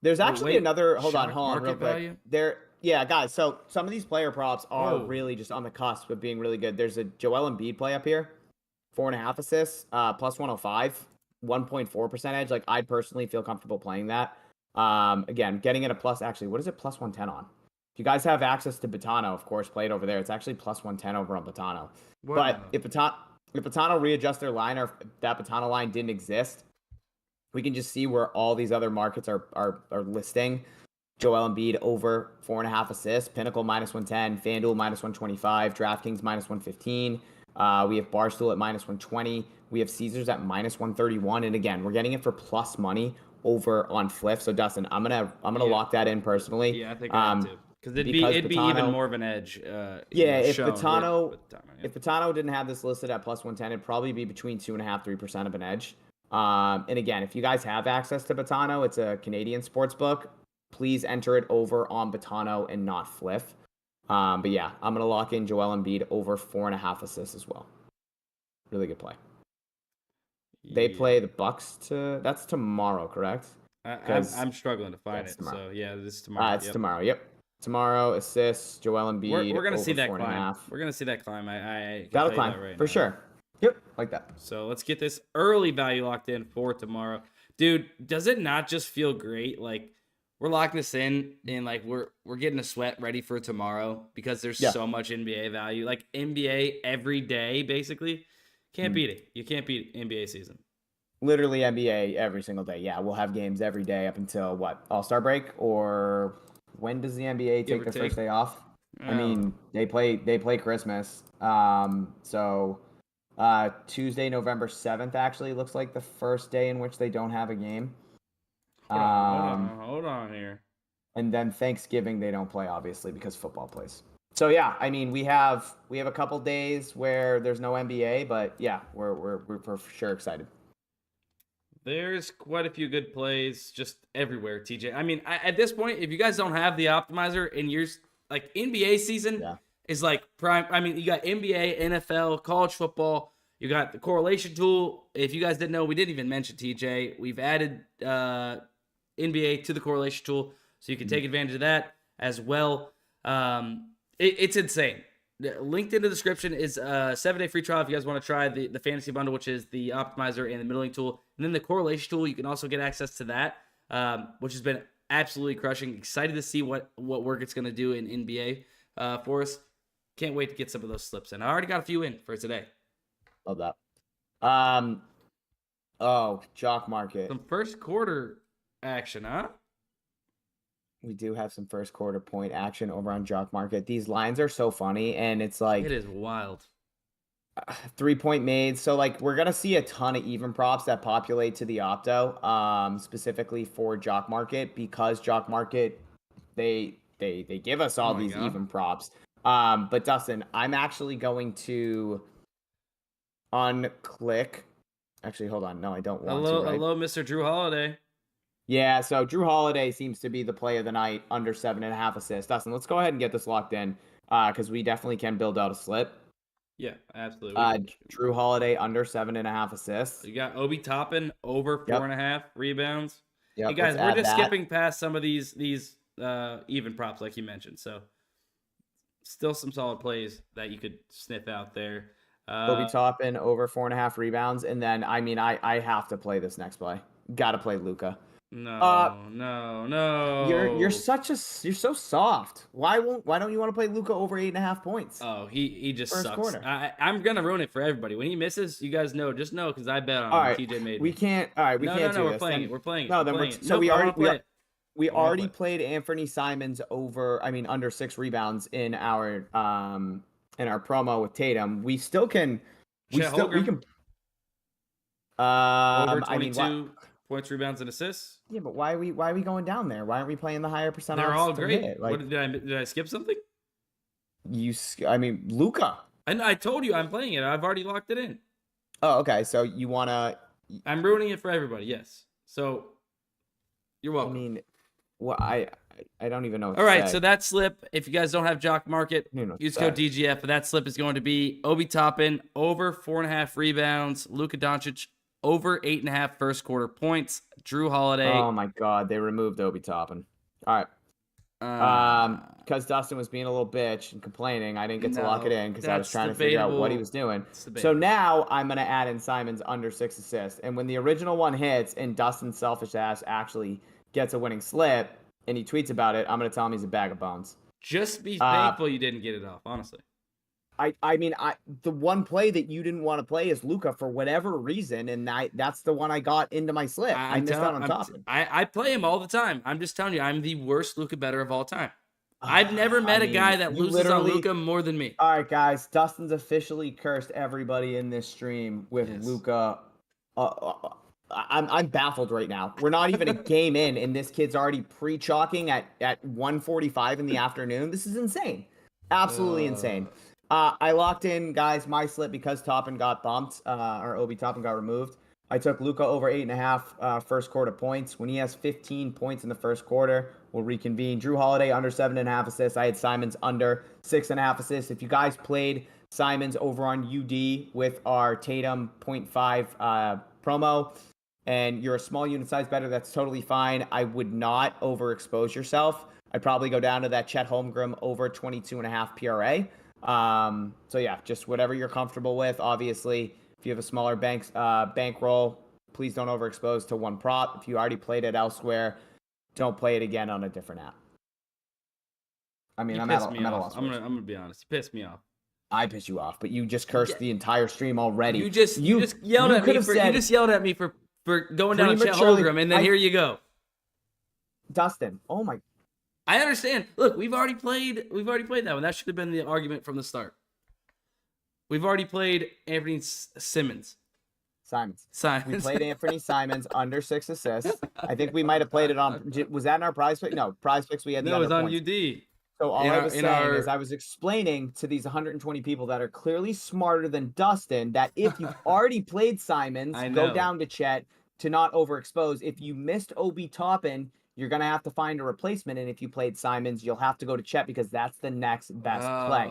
There's actually another. Hold on, real quick. Value? Yeah, guys. So some of these player props are really just on the cusp of being really good. There's a Joel Embiid play up here, 4.5 assists, plus 105, 1.4% edge. Like, I'd personally feel comfortable playing that. Again, getting it a plus. Actually, what is it? Plus 110 on. If you guys have access to Batano, of course, play it over there. It's actually plus 110 over on Batano. Wow. But if Batano readjusts their line, or if that Batano line didn't exist, we can just see where all these other markets are listing. Joel Embiid over 4.5 assists, Pinnacle -110, FanDuel -125, DraftKings -115. We have Barstool at -120. We have Caesars at -131. And again, we're getting it for plus money over on Fliff. So Dustin, I'm gonna lock that in personally. Yeah, I think I have to. Because it'd be even more of an edge. If Batano didn't have this listed at plus 110, it'd probably be between 2.5-3% of an edge. And again, if you guys have access to Batano, it's a Canadian sports book. Please enter it over on Batano and not Fliff. But yeah, I'm gonna lock in Joel Embiid over 4.5 assists as well. Really good play. They play the Bucks that's tomorrow, correct? I'm struggling to find it. Tomorrow. So yeah, this is tomorrow. It's tomorrow. Yep. Tomorrow, assists, Joel Embiid. We're gonna see that 4.5. climb. We're gonna see that climb. That'll climb right for now. sure. Yep, like that. So let's get this early value locked in for tomorrow, dude. Does it not just feel great? Like, we're locking this in, and like we're getting a sweat ready for tomorrow because there's so much NBA value. Like, NBA every day, basically. Can't beat it. You can't beat NBA season. Literally NBA every single day. Yeah, we'll have games every day up until what? All-Star break, or when does the NBA take their first day off? I mean, they play Christmas. So Tuesday, November 7th actually looks like the first day in which they don't have a game. Hold on here. And then Thanksgiving they don't play, obviously, because football plays. So yeah, I mean, we have a couple days where there's no NBA, but yeah, we're for sure excited. There's quite a few good plays just everywhere, TJ. I mean, at this point, if you guys don't have the optimizer and you're like, NBA season is like prime. I mean, you got NBA, NFL, college football. You got the correlation tool. If you guys didn't know, we didn't even mention, TJ. We've added NBA to the correlation tool, so you can take advantage of that as well. It's insane. Linked in the description is a 7-day free trial if you guys want to try the fantasy bundle, which is the optimizer and the middling tool. And then the correlation tool, you can also get access to that, which has been absolutely crushing. Excited to see what work it's going to do in NBA for us. Can't wait to get some of those slips in. I already got a few in for today. Love that. Jock Market. Some first quarter action, huh? We do have some first quarter point action over on Jock Market. These lines are so funny, and it's like, it is wild. 3-point made. So like, we're gonna see a ton of even props that populate to the opto, specifically for Jock Market, because Jock Market they give us all these even props. But Dustin, I'm actually going to unclick. Actually, hold on. No, I don't want to. Right? Hello, Mr. Drew Holiday. Yeah, so Drew Holiday seems to be the play of the night, under 7.5 assists. Dustin, let's go ahead and get this locked in, because we definitely can build out a slip. Yeah, absolutely. Drew Holiday under 7.5 assists. You got Obi Toppin over 4.5 rebounds. Hey Yep, guys, let's we're add just that. skipping past some of these even props like you mentioned. So still some solid plays that you could sniff out there. Obi Toppin over 4.5 rebounds, and then I have to play this next play. Got to play Luca. No. You're so soft. Why don't you want to play Luca over 8.5 points? Oh, he just First sucks. quarter. I'm gonna ruin it for everybody. When he misses, you guys know. Just know because I bet on All him. right, TJ made we me. can't. All right, we can't do We're this. playing Then, it. We're playing it. no, We're then playing it. so Nope, we I wanna already play it. we I wanna already play played Anthony Simons over. Under 6 rebounds in our promo with Tatum. We still can. We Chet still we Holmgren, can. over I mean, what? 22 points, rebounds, and assists. Yeah, but why are we going down there? Why aren't we playing the higher percent They're odds all to great. hit? What did I skip something? Luca. And I told you I'm playing it. I've already locked it in. Oh, okay. So you wanna? I'm ruining it for everybody. Yes. So you're I welcome. mean, what I don't even know. What All to right, say. so that slip, if you guys don't have Jock Market, use code DGF. But that slip is going to be Obi Toppin over 4.5 rebounds, Luka Doncic over 8.5 first quarter points, Drew Holiday. Oh my God, they removed Obi Toppin. All right. Because Dustin was being a little bitch and complaining, I didn't get to lock it in because I was trying to figure out what he was doing. So now I'm gonna add in Simons under 6 assists, and when the original one hits and Dustin's selfish ass actually gets a winning slip and he tweets about it, I'm gonna tell him he's a bag of bones. Just be thankful you didn't get it off, honestly. The one play that you didn't want to play is Luca for whatever reason, and that's the one I got into my slip. I missed out on Toppin. I play him all the time. I'm just telling you, I'm the worst Luca better of all time. I've never met a guy that loses on Luca more than me. All right, guys, Dustin's officially cursed everybody in this stream with Luca. I'm baffled right now. We're not even a game in, and this kid's already pre-chalking at 1:45 in the afternoon. This is insane. Absolutely insane. I locked in, guys, my slip because Toppin got bumped, or Obi Toppin got removed. I took Luca over 8.5 first quarter points. When he has 15 points in the first quarter, we'll reconvene. Drew Holiday under 7.5 assists. I had Simons under 6.5 assists. If you guys played Simons over on UD with our Tatum 0.5 promo, and you're a small unit size better, that's totally fine. I would not overexpose yourself. I'd probably go down to that Chet Holmgren over 22.5 PRA. So yeah, just whatever you're comfortable with. Obviously, if you have a smaller bankroll, please don't overexpose to one prop. If you already played it elsewhere, don't play it again on a different app. I mean, I'm at a loss. I'm gonna be honest. You pissed me off. I pissed you off, but you just cursed the entire stream already. You just yelled at me you just yelled at me for going down to Chet Holmgren, and then here you go. Dustin, oh my. I understand. Look, we've already played that one. That should have been the argument from the start. We've already played Anthony Simons. We played Anthony Simons under 6 assists. I think we might have played it on. Was that in our prize pick? No, prize picks. We had the it was on points. UD. So all I was saying is I was explaining to these 120 people that are clearly smarter than Dustin that if you've already played Simons, go down to Chet to not overexpose. If you missed Obi Toppin, you're going to have to find a replacement. And if you played Simons, you'll have to go to Chet because that's the next best play.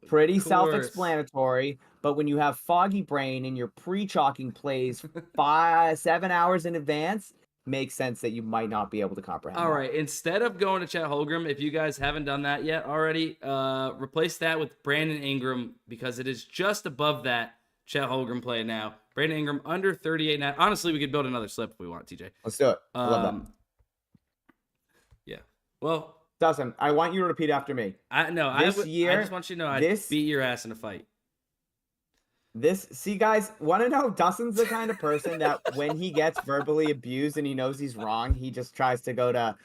Pretty self-explanatory. But when you have foggy brain and you're pre-chalking plays 7 hours in advance, makes sense that you might not be able to comprehend. All right. Instead of going to Chet Holmgren, if you guys haven't done that yet already, replace that with Brandon Ingram because it is just above that Chet Holmgren play now. Brandon Ingram under 38 now. Honestly, we could build another slip if we want, TJ. Let's do it. I love that. Yeah. Well, Dustin, I want you to repeat after me. I just want you to know I beat your ass in a fight. See, guys, want to know? Dustin's the kind of person that when he gets verbally abused and he knows he's wrong, he just tries to go to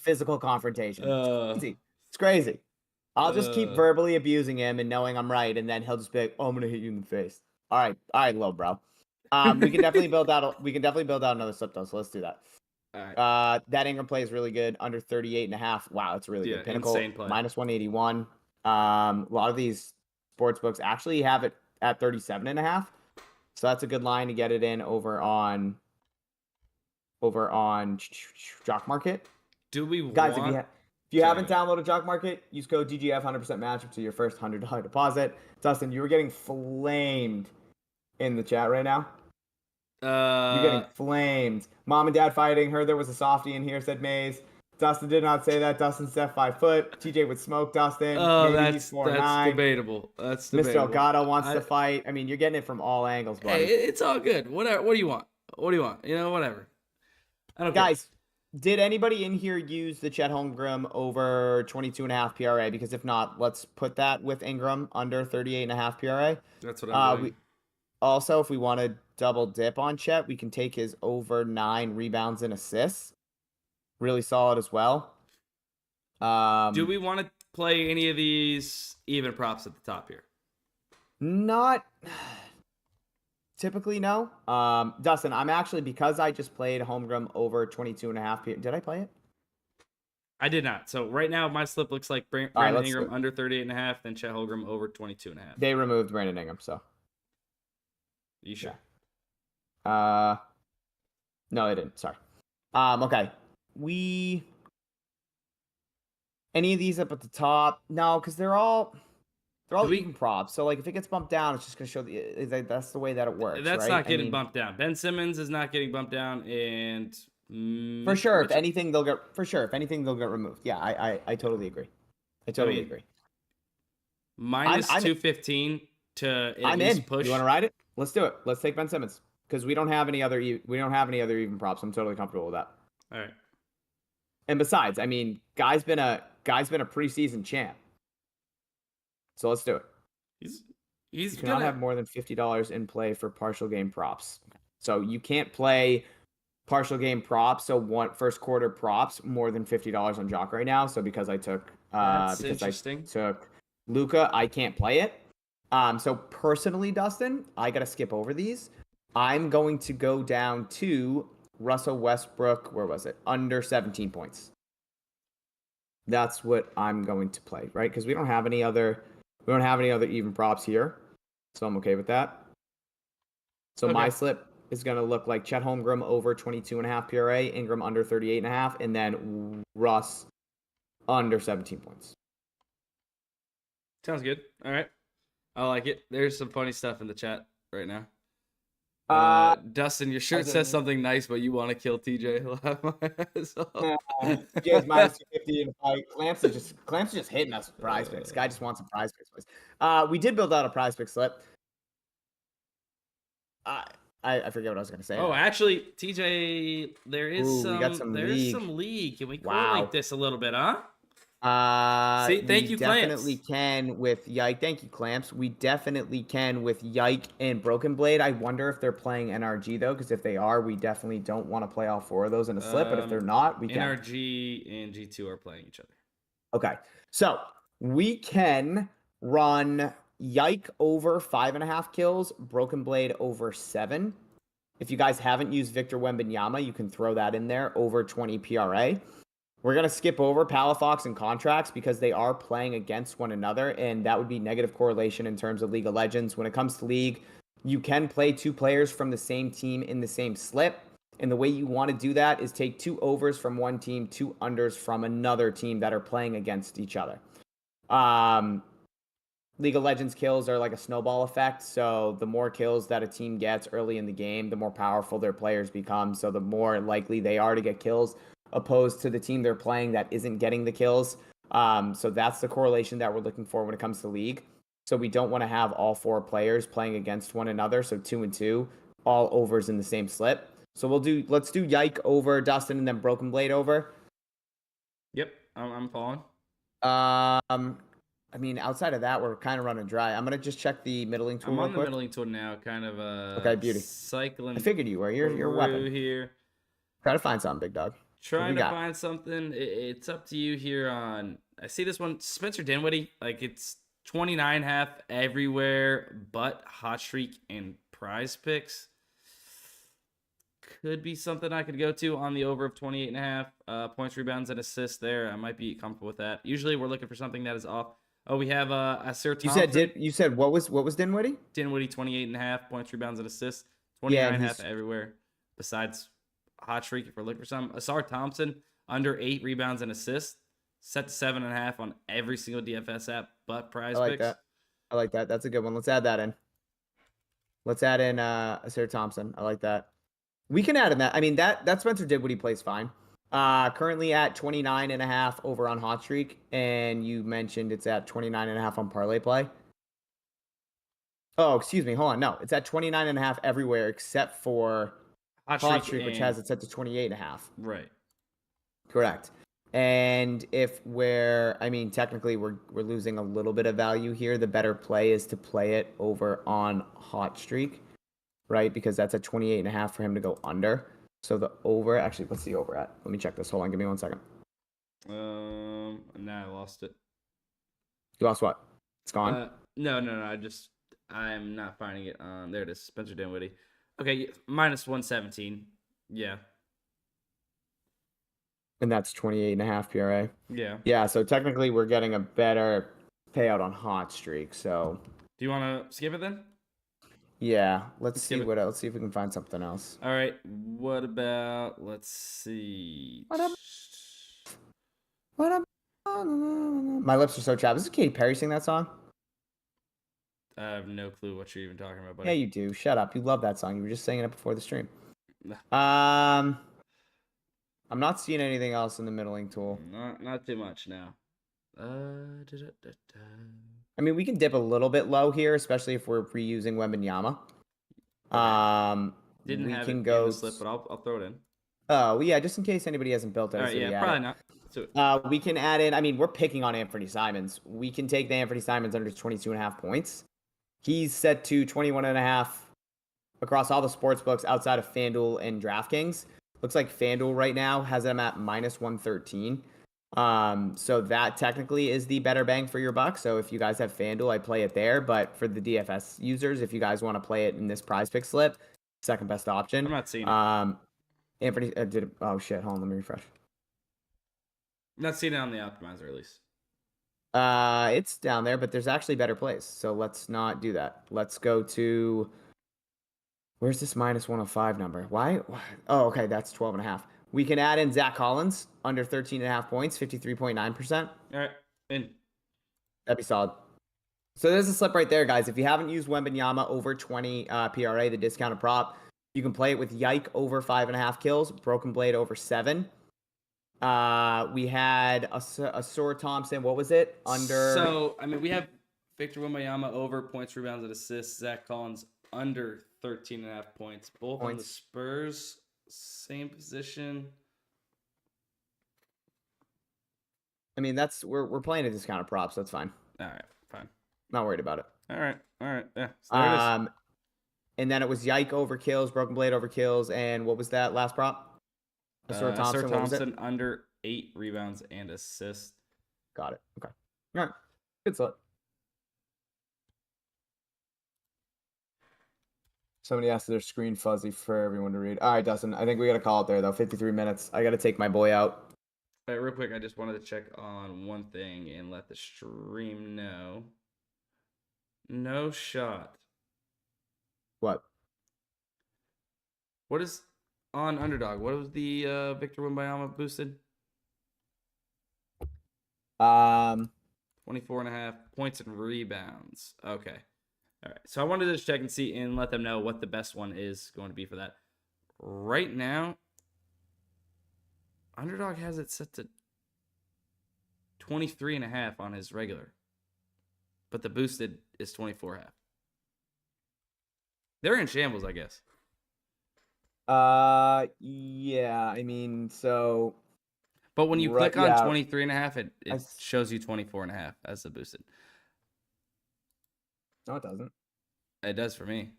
physical confrontation. It's crazy. I'll just keep verbally abusing him and knowing I'm right, and then he'll just be like, "Oh, I'm gonna hit you in the face." All right, little bro. We can definitely build out. Another slip though. So let's do that. All right. That Ingram play is really good. Under 38.5. Wow, it's really good. Pinnacle insane play. minus 181. A lot of these sports books actually have it at 37.5. So that's a good line to get it in over on Jock Market. Do we guys? If you haven't downloaded Jock Market, use code DGF 100% matchup to your first $100 deposit. Dustin, you were getting flamed in the chat right now. You're getting flamed. Mom and dad fighting. Heard there was a softie in here, said Maze. Dustin did not say that. Dustin stepped 5 foot. TJ would smoke Dustin. Oh, Maybe he's 4'9". that's debatable. That's Mr. debatable. Elgato wants to fight. I mean, you're getting it from all angles, buddy. Hey, it's all good. Whatever. What do you want? What do you want? You know, whatever. I don't Guys, did anybody in here use the Chet Holmgren over 22.5 PRA? Because if not, let's put that with Ingram under 38.5 PRA. That's what I'm doing. Also, if we want to double dip on Chet, we can take his over 9 rebounds and assists. Really solid as well. Do we want to play any of these even props at the top here? Not typically, no. Dustin, I'm actually, because I just played Holmgren over 22.5. Did I play it? I did not. So right now, my slip looks like Brandon Ingram under 38.5, then Chet Holmgren over 22.5. They removed Brandon Ingram, so. You sure? Yeah. No, they didn't. Sorry. Okay. Any of these up at the top? No, because they're all even props. So like, if it gets bumped down, it's just gonna show that's the way that it works. That's right? not getting bumped down. Ben Simmons is not getting bumped down, and for sure, if anything, they'll get removed. Yeah, I totally agree. I totally agree. Minus 215 to at least push. You want to ride it? Let's do it. Let's take Ben Simmons because we don't have any other even props. I'm totally comfortable with that. All right. And besides, I mean, guy's been a preseason champ. So let's do it. He's you cannot have more than $50 in play for partial game props. So you can't play partial game props. So first quarter props more than $50 on Jock right now. So because I took Luka, I can't play it. So personally, Dustin, I gotta skip over these. I'm going to go down to Russell Westbrook. Where was it? Under 17 points. That's what I'm going to play, right? Because we don't have any other even props here, so I'm okay with that. So my slip is going to look like Chet Holmgren over 22.5 PRA, Ingram under 38.5, and then Russ under 17 points. Sounds good. All right. I like it. There's some funny stuff in the chat right now. Dustin, your shirt says something nice, but you want to kill TJ. TJ's minus 250 in the fight. Clamps are just hitting us with PrizePicks. Guy just wants some PrizePicks. We did build out a PrizePicks slip. I forget what I was going to say. Oh, actually, TJ, there is some league. Can we correlate this a little bit, huh? Thank you, definitely Clamps. Can with Yike. Thank you, Clamps. We definitely can with Yike and Broken Blade. I wonder if they're playing NRG though, because if they are, we definitely don't want to play all 4 of those in a slip. But if they're not, we can. NRG and G2 are playing each other. Okay, so we can run Yike over 5.5 kills, Broken Blade over 7. If you guys haven't used Victor Wembanyama, you can throw that in there over 20 PRA. We're going to skip over Palafox and Contracts because they are playing against one another, and that would be negative correlation in terms of League of Legends. When it comes to League, you can play 2 players from the same team in the same slip, and the way you want to do that is take 2 overs from one team, 2 unders from another team that are playing against each other. League of Legends kills are like a snowball effect, so the more kills that a team gets early in the game, the more powerful their players become, so the more likely they are to get kills, opposed to the team they're playing that isn't getting the kills. So that's the correlation that we're looking for when it comes to League. So we don't want to have all 4 players playing against one another. So 2 and 2, all overs in the same slip. So let's do Yike over Dustin and then Broken Blade over. Yep, I'm following. I mean, outside of that, we're kind of running dry. I'm gonna just check the middling tool. I'm on the middling tool now, kind of okay, beauty. Cycling. I figured you were. You're weapon here. Try to find something, big dog. Trying to find something. It's up to you here on. I see this one, Spencer Dinwiddie. Like it's 29.5 everywhere, but hot streak and PrizePicks could be something I could go to on the over of 28.5 points, rebounds, and assists. There, I might be comfortable with that. Usually, we're looking for something that is off. Oh, we have Sir Thompson. You said what was Dinwiddie? Dinwiddie 28.5 points, rebounds, and assists. 29.5 everywhere. Besides hot streak, if we're looking for some. Asar Thompson under 8 rebounds and assists, set to 7.5 on every single DFS app but PrizePicks. I like that. That's a good one. Let's add that in. Let's add in Asar Thompson. I like that. We can add in that. I mean, that Spencer did what he plays fine. Currently at 29.5 over on Hot Streak, and you mentioned it's at 29.5 on ParlayPlay. Oh, excuse me. Hold on. No, it's at 29.5 everywhere except for Hot Streak, which has it set to 28.5. Right. Correct. And technically we're losing a little bit of value here. The better play is to play it over on Hot Streak, right? Because that's at 28.5 for him to go under. So the over, actually, what's the over at? Let me check this. Hold on, give me 1 second. Now I lost it. You lost what? It's gone. No. I'm not finding it on. There it is. Spencer Dinwiddie. Okay, minus 117. Yeah. And that's 28.5 PRA. Yeah. Yeah, so technically we're getting a better payout on Hot Streak. So do you want to skip it then? Yeah, let's see what else. See if we can find something else. All right. What about? Let's see. What up? My lips are so chapped. Is Katy Perry sing that song? I have no clue what you're even talking about, buddy. Yeah, you do. Shut up. You love that song. You were just singing it before the stream. I'm not seeing anything else in the middling tool. Not too much now. I mean, we can dip a little bit low here, especially if we're reusing Wembenyama. Didn't we have can it go in the slip, but I'll throw it in. Oh, well, yeah, just in case anybody hasn't built it. All right, yeah, probably not. We can add in, I mean, we're picking on Anthony Simons. We can take the Anthony Simons under 22.5 points. He's set to 21.5 across all the sports books outside of FanDuel and DraftKings. Looks like FanDuel right now has them at minus 113. So that technically is the better bang for your buck. So if you guys have FanDuel, I play it there. But for the DFS users, if you guys want to play it in this PrizePicks slip, second best option. I'm not seeing it. Anthony oh shit, hold on, let me refresh. I'm not seeing it on the optimizer at least. It's down there, but there's actually better plays. So let's not do that. Let's go to, where's this minus 105 number? Why? Oh, okay, that's 12.5. We can add in Zach Collins under 13.5 points, 53.9%. All right, in. That'd be solid. So there's a slip right there, guys. If you haven't used Wembenyama over 20 PRA, the discounted prop, you can play it with Yike over 5.5 kills, Broken Blade over 7. We had a Sore Thompson. What was it? Under. So, I mean, we have Victor Wembanyama over points, rebounds, and assists. Zach Collins under 13.5 points. Both on the Spurs. Same position. I mean, we're playing a discounted prop, so that's fine. All right, fine. Not worried about it. All right, yeah. So there it is. And then it was Yike over kills, Broken Blade over kills, and what was that last prop? Sir Thompson under 8 rebounds and assists. Got it. Okay. All right. Good slip. Somebody asked their screen fuzzy for everyone to read. All right, Dustin. I think we got to call it there, though. 53 minutes. I got to take my boy out. All right, real quick, I just wanted to check on one thing and let the stream know. No shot. What? What is on Underdog? What was the Victor Wembanyama boosted? 24.5 points and rebounds. Okay. All right. So I wanted to just check and see and let them know what the best one is going to be for that. Right now, Underdog has it set to 23.5 on his regular. But the boosted is 24.5. They're in shambles, I guess. Yeah. I mean, so. But when you click on 23.5, it shows you 24.5 as the boosted. No, it doesn't. It does for me.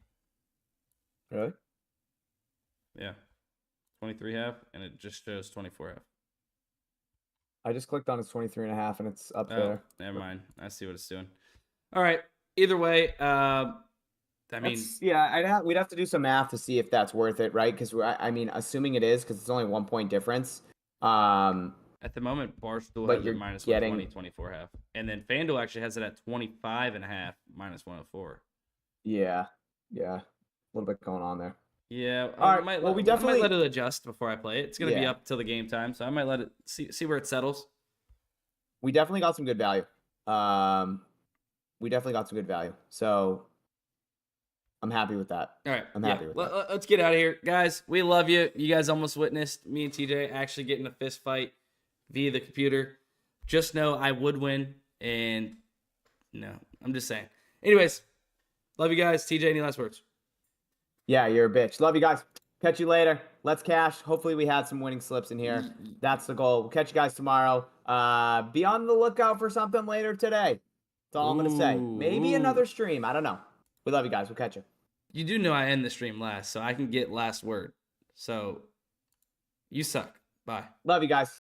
Really? Yeah. 23.5, and it just shows 24.5. I just clicked on his 23.5, and it's up there. Never mind. I see what it's doing. All right. Either way, we'd have to do some math to see if that's worth it, right? Because assuming it is, because it's only 1 point difference. At the moment, Barstool has it minus 120, 24.5. And then FanDuel actually has it at 25.5, minus 104. Yeah. A little bit going on there. Yeah. All right. I might let it adjust before I play it. It's going to be up till the game time, so I might let it see where it settles. We definitely got some good value. So I'm happy with that. All right. I'm happy with that. Let's get out of here. Guys, we love you. You guys almost witnessed me and TJ actually getting a fist fight via the computer. Just know I would win. And no, I'm just saying. Anyways, love you guys. TJ, any last words? Yeah, you're a bitch. Love you guys. Catch you later. Let's cash. Hopefully we had some winning slips in here. That's the goal. We'll catch you guys tomorrow. Be on the lookout for something later today. That's all I'm going to say. Maybe another stream. I don't know. We love you guys. We'll catch you. You do know I end the stream last, so I can get last word. So, you suck. Bye. Love you guys.